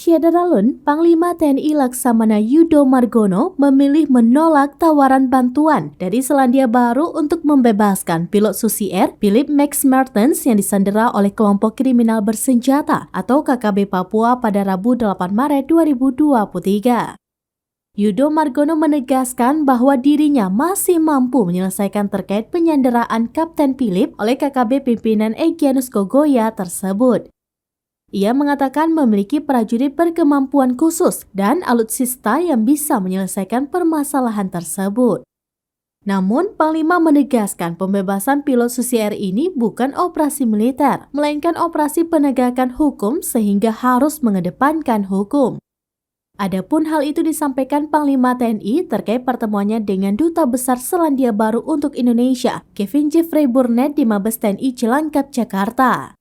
Syederalun, Panglima TNI Laksamana Yudo Margono memilih menolak tawaran bantuan dari Selandia Baru untuk membebaskan pilot Susi Air, Philip Max Mertens yang disandera oleh kelompok kriminal bersenjata atau KKB Papua pada Rabu 8 Maret 2023. Yudo Margono menegaskan bahwa dirinya masih mampu menyelesaikan terkait penyanderaan Kapten Philip oleh KKB pimpinan Egyanus Kogoya tersebut. Ia mengatakan memiliki prajurit berkemampuan khusus dan alutsista yang bisa menyelesaikan permasalahan tersebut. Namun, Panglima menegaskan pembebasan pilot Susi Air ini bukan operasi militer, melainkan operasi penegakan hukum sehingga harus mengedepankan hukum. Adapun hal itu disampaikan Panglima TNI terkait pertemuannya dengan Duta Besar Selandia Baru untuk Indonesia, Kevin Jeffrey Burnett di Mabes TNI Cilangkap, Jakarta.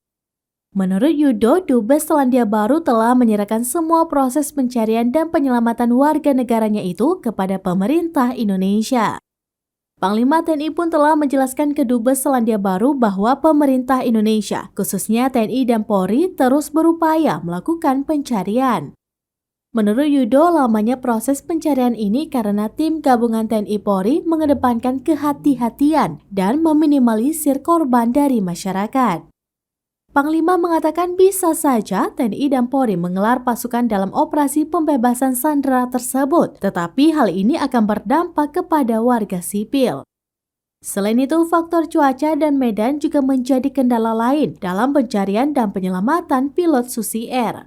Menurut Yudo, Dubes Selandia Baru telah menyerahkan semua proses pencarian dan penyelamatan warga negaranya itu kepada pemerintah Indonesia. Panglima TNI pun telah menjelaskan ke Dubes Selandia Baru bahwa pemerintah Indonesia, khususnya TNI dan Polri, terus berupaya melakukan pencarian. Menurut Yudo, lamanya proses pencarian ini karena tim gabungan TNI Polri mengedepankan kehati-hatian dan meminimalisir korban dari masyarakat. Panglima mengatakan bisa saja TNI dan Polri menggelar pasukan dalam operasi pembebasan sandera tersebut, tetapi hal ini akan berdampak kepada warga sipil. Selain itu, faktor cuaca dan medan juga menjadi kendala lain dalam pencarian dan penyelamatan pilot Susi Air.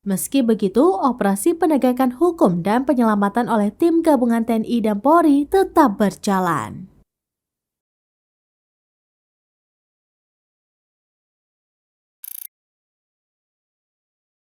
Meski begitu, operasi penegakan hukum dan penyelamatan oleh tim gabungan TNI dan Polri tetap berjalan.